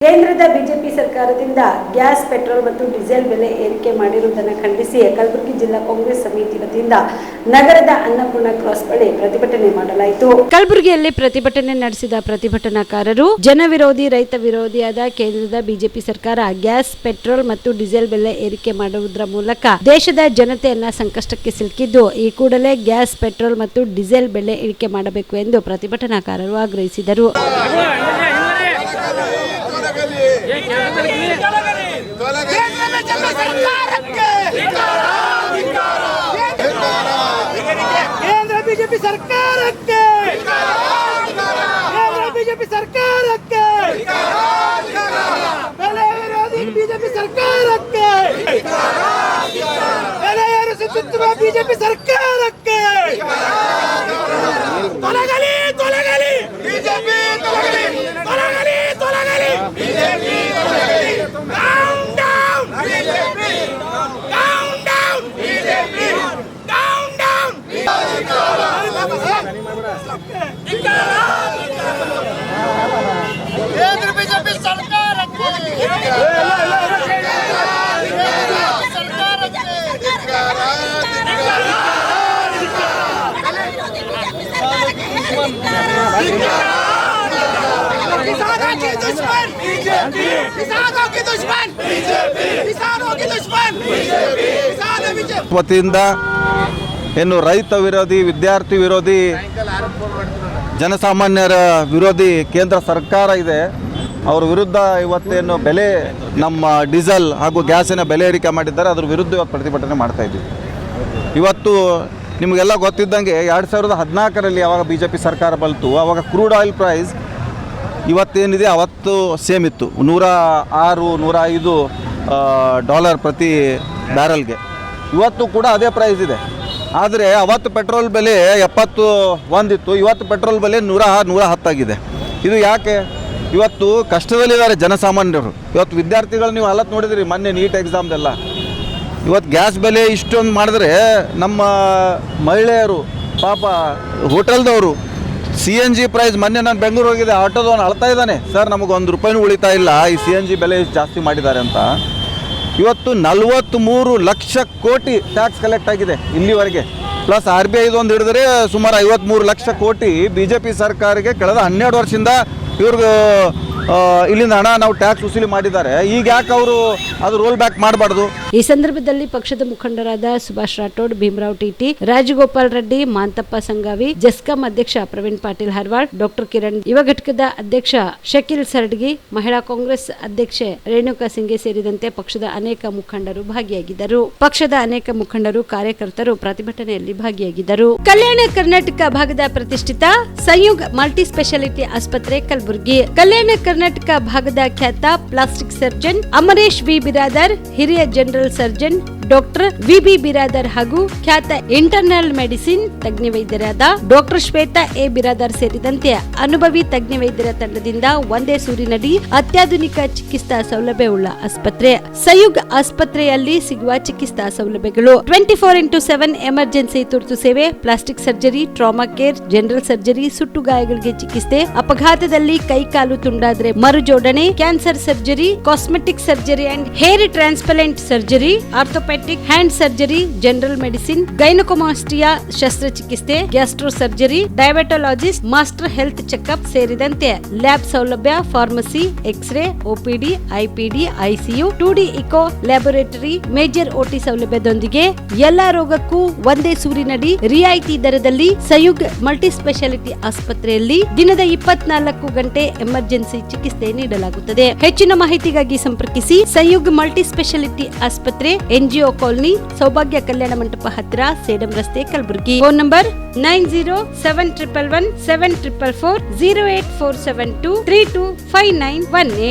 ಕೇಂದ್ರದ ಬಿಜೆಪಿ ಸರ್ಕಾರದಿಂದ gas, petrol ಮತ್ತು ಡೀಸೆಲ್ ಬೆಲೆ ಏರಿಕೆ ಮಾಡಿರುವುದನ್ನು ಖಂಡಿಸಿ ಕಲಬುರಗಿ ಜಿಲ್ಲಾ ಕಾಂಗ್ರೆಸ್ ಸಮಿತಿ ವತಿಯಿಂದ ನಗರದ ಅನ್ನಪೂರ್ಣ ಕ್ರಾಸ್ ಬಳಿ ಪ್ರತಿಭಟನೆ ಮಾಡಲಾಯಿತು. ಕಲಬುರಗಿಯಲ್ಲಿ ಪ್ರತಿಭಟನೆ ನಡೆಸಿದ ಪ್ರತಿಭಟನಾಕಾರರು ಜನವಿರೋಧಿ, ರೈತ ವಿರೋಧಿಯಾದ ಕೇಂದ್ರದ ಬಿಜೆಪಿ ಸರ್ಕಾರ ಗ್ಯಾಸ್, ಪೆಟ್ರೋಲ್ ಮತ್ತು ಡೀಸೆಲ್ ಬೆಲೆ ಏರಿಕೆ ಮಾಡುವುದರ ಮೂಲಕ ದೇಶದ ಜನತೆಯನ್ನ ಸಂಕಷ್ಟಕ್ಕೆ ಸಿಲುಕಿದ್ದು, ಈ ಕೂಡಲೇ ಗ್ಯಾಸ್, ಪೆಟ್ರೋಲ್ ಮತ್ತು ಡೀಸೆಲ್ ಬೆಲೆ ಇಳಿಕೆ ಮಾಡಬೇಕು ಎಂದು ಪ್ರತಿಭಟನಾಕಾರರು ಆಗ್ರಹಿಸಿದರು. ಕೇಂದ್ರ ಬಿಜೆಪಿ ಸರ್ಕಾರಕ್ಕೆ, ಬಿಜೆಪಿ ಸರ್ಕಾರಕ್ಕೆ, ಬೆಲೆ ವಿರೋಧಿ ಬಿಜೆಪಿ ಸರ್ಕಾರಕ್ಕೆ, ಬೆಲೆ ಏರಿಸುತ್ತಿರುವ ಬಿಜೆಪಿ ಸರ್ಕಾರಕ್ಕೆ ತೊಲಗಲಿ, ತೊಲಗಲಿ ಬಿಜೆಪಿ, ತೊಲಗಲಿ, ತೊಲಗಲಿ, ತೊಲಗಲಿ ಬಿಜೆಪಿ, ತೊಲಗಲಿ. Down, down BJP, down, down BJP, down, down ಕೇಂದ್ರ ಬಿಜೆಪಿ ಸರ್ಕಾರಕ್ಕೆ, किसानों की दुश्मन बीजेपी, किसानों की दुश्मन बीजेपी, किसानों की दुश्मन बीजेपी, किसानों बीजेपी ವತಿಯಿಂದ ಏನು ರೈತ ವಿರೋಧಿ, ವಿದ್ಯಾರ್ಥಿ ವಿರೋಧಿ, ಜನಸಾಮಾನ್ಯರ ವಿರೋಧಿ ಕೇಂದ್ರ ಸರ್ಕಾರ ಇದೆ. ಅವ್ರ ವಿರುದ್ಧ ಇವತ್ತೇನು ಬೆಲೆ, ನಮ್ಮ ಡೀಸೆಲ್ ಹಾಗೂ ಗ್ಯಾಸಿನ ಬೆಲೆ ಏರಿಕೆ ಮಾಡಿದ್ದಾರೆ, ಅದ್ರ ವಿರುದ್ಧ ಇವತ್ತು ಪ್ರತಿಭಟನೆ ಮಾಡ್ತಾ ಇದ್ದೀವಿ. ಇವತ್ತು ನಿಮಗೆಲ್ಲ ಗೊತ್ತಿದ್ದಂಗೆ 2014ರಲ್ಲಿ ಯಾವಾಗ ಬಿ ಜೆ ಪಿ ಸರ್ಕಾರ ಬಂತು, ಆವಾಗ ಕ್ರೂಡ್ ಆಯಿಲ್ ಪ್ರೈಸ್ ಇವತ್ತೇನಿದೆ ಅವತ್ತು ಸೇಮ್ ಇತ್ತು, $106-105 ಪ್ರತಿ ಬ್ಯಾರಲ್ಗೆ. ಇವತ್ತು ಕೂಡ ಅದೇ ಪ್ರೈಸ್ ಇದೆ. ಆದರೆ ಅವತ್ತು ಪೆಟ್ರೋಲ್ ಬೆಲೆ 71 ಇತ್ತು, ಇವತ್ತು ಪೆಟ್ರೋಲ್ ಬೆಲೆ 110 ಆಗಿದೆ. ಇದು ಯಾಕೆ? ಇವತ್ತು ಕಷ್ಟದಲ್ಲಿದ್ದಾರೆ ಜನಸಾಮಾನ್ಯರು. ಇವತ್ತು ವಿದ್ಯಾರ್ಥಿಗಳು ನೀವು ಹಾಲತ್ ನೋಡಿದ್ರಿ ಮೊನ್ನೆ ನೀಟ್ ಎಕ್ಸಾಮ್ದೆಲ್ಲ. ಇವತ್ತು ಗ್ಯಾಸ್ ಬೆಲೆ ಇಷ್ಟೊಂದು ಮಾಡಿದ್ರೆ ನಮ್ಮ ಮಹಿಳೆಯರು ಪಾಪ, ಹೋಟೆಲ್ದವರು, CNG ಪ್ರೈಸ್, ಮೊನ್ನೆ ನಾನು ಬೆಂಗಳೂರು ಹೋಗಿದ್ದೆ, ಆಟೋದವನು ಅಳ್ತಾ ಇದ್ದಾನೆ, ಸರ್ ನಮಗೆ ₹1 ಉಳಿತಾ ಇಲ್ಲ, ಈ CNG ಬೆಲೆ ಜಾಸ್ತಿ ಮಾಡಿದ್ದಾರೆ ಅಂತ. ಇವತ್ತು 43 ಲಕ್ಷ ಕೋಟಿ ಟ್ಯಾಕ್ಸ್ ಕಲೆಕ್ಟ್ ಆಗಿದೆ ಇಲ್ಲಿವರೆಗೆ, ಪ್ಲಸ್ RBI ಇದೊಂದು ಹಿಡಿದ್ರೆ ಸುಮಾರು 53 ಲಕ್ಷ ಕೋಟಿ BJP ಸರ್ಕಾರಕ್ಕೆ ಕಳೆದ 12 ವರ್ಷದಿಂದ ಇವ್ರಿಗೆ ಇಲ್ಲಿಂದ ಹಣ ನಾವು ಟ್ಯಾಕ್ಸ್ ವಸೂಲಿ ಮಾಡಿದ್ದಾರೆ. ಈಗ ಯಾಕೆ ಅವರು ಅದು ರೋಲ್ ಬ್ಯಾಕ್ ಮಾಡಬಾರ್ದು? ಈ ಸಂದರ್ಭದಲ್ಲಿ ಪಕ್ಷದ ಮುಖಂಡರಾದ ಸುಭಾಷ್ ರಾಠೋಡ್, ಭೀಮರಾವ್ ಟಿಟಿ, ರಾಜಗೋಪಾಲ್ ರೆಡ್ಡಿ, ಮಾಂತಪ್ಪ ಸಂಗಾವಿ, ಜೆಸ್ಕಾಂ ಅಧ್ಯಕ್ಷ ಪ್ರವೀಣ್ ಪಾಟೀಲ್ ಹರ್ವಾಡ್, ಡಾಕ್ಟರ್ ಕಿರಣ್, ಯುವ ಘಟಕದ ಅಧ್ಯಕ್ಷ ಶಕೀಲ್ ಸರ್ಡ್ಗಿ, ಮಹಿಳಾ ಕಾಂಗ್ರೆಸ್ ಅಧ್ಯಕ್ಷೆ ರೇಣುಕಾ ಸಿಂಗೆ ಸೇರಿದಂತೆ ಪಕ್ಷದ ಅನೇಕ ಮುಖಂಡರು ಭಾಗಿಯಾಗಿದ್ದರು. ಪಕ್ಷದ ಅನೇಕ ಮುಖಂಡರು, ಕಾರ್ಯಕರ್ತರು ಪ್ರತಿಭಟನೆಯಲ್ಲಿ ಭಾಗಿಯಾಗಿದ್ದರು. ಕಲ್ಯಾಣ ಕರ್ನಾಟಕ ಭಾಗದ ಪ್ರತಿಷ್ಠಿತ ಸಂಯುಗ್ ಮಲ್ಟಿ ಸ್ಪೆಷಾಲಿಟಿ ಆಸ್ಪತ್ರೆ ಕಲಬುರಗಿ. ಕಲ್ಯಾಣ ಕರ್ನಾಟಕ ಭಾಗದ ಖ್ಯಾತ plastic surgeon Amaresh V Biradar, ಹಿರಿಯ general surgeon doctor V Biradar ಹಾಗೂ ಖ್ಯಾತ ಇಂಟರ್ನಲ್ ಮೆಡಿಸಿನ್ ತಜ್ಞ ವೈದ್ಯರಾದ ಡಾಕ್ಟರ್ ಶ್ವೇತಾ ಎ ಬಿರಾದರ್ ಸೇರಿದಂತೆ ಅನುಭವಿ ತಜ್ಞ ವೈದ್ಯರ ತಂಡದಿಂದ ಒಂದೇ ಸೂರಿನಡಿ ಅತ್ಯಾಧುನಿಕ ಚಿಕಿತ್ಸಾ ಸೌಲಭ್ಯವುಳ್ಳ ಆಸ್ಪತ್ರೆ. ಸಂಯುಗ್ ಆಸ್ಪತ್ರೆಯಲ್ಲಿ ಸಿಗುವ ಚಿಕಿತ್ಸಾ ಸೌಲಭ್ಯಗಳು: 24x7 ಎಮರ್ಜೆನ್ಸಿ ತುರ್ತು ಸೇವೆ, plastic surgery, trauma care, general surgery, ಸುಟ್ಟು ಗಾಯಗಳಿಗೆ ಚಿಕಿತ್ಸೆ, ಅಪಘಾತದಲ್ಲಿ ಕೈ ಕಾಲು ತುಂಡಾದ್ರೆ ಮರುಜೋಡಣೆ, cancer surgery, cosmetic surgery and hair transplant surgery, orthopaedic hand surgery, general medicine, gynaecomastia ಶಸ್ತ್ರಚಿಕಿತ್ಸೆ, gastro surgery, diabetologist, master health checkup ಸೇರಿದಂತೆ ಲ್ಯಾಬ್ ಸೌಲಭ್ಯ, pharmacy, X-ray, OPD, IPD, ICU, 2D echo laboratory, major OT ಸೌಲಭ್ಯದೊಂದಿಗೆ ಎಲ್ಲಾ ರೋಗಕ್ಕೂ ಒಂದೇ ಸೂರಿನಡಿ ರಿಯಾಯಿತಿ ದರದಲ್ಲಿ ಸಂಯುಗ್ multi speciality ಆಸ್ಪತ್ರೆಯಲ್ಲಿ ದಿನದ 24 ಗಂಟೆ ಎಮರ್ಜೆನ್ಸಿ ಚಿಕಿತ್ಸೆ ನೀಡಲಾಗುತ್ತದೆ. ಹೆಚ್ಚಿನ ಮಾಹಿತಿಗಾಗಿ ಸಂಪರ್ಕಿಸಿ ಸಂಯುಗ್ ಮಲ್ಟಿ ಸ್ಪೆಷಾಲಿಟಿ ಆಸ್ಪತ್ರೆ, NGO ಕಾಲೋನಿ, ಸೌಭಾಗ್ಯ ಕಲ್ಯಾಣ ಮಂಟಪ ಹತ್ತಿರ, ಸೇಡಂ ರಸ್ತೆ, ಕಲಬುರಗಿ. Phone number 9071117444, 08472325918.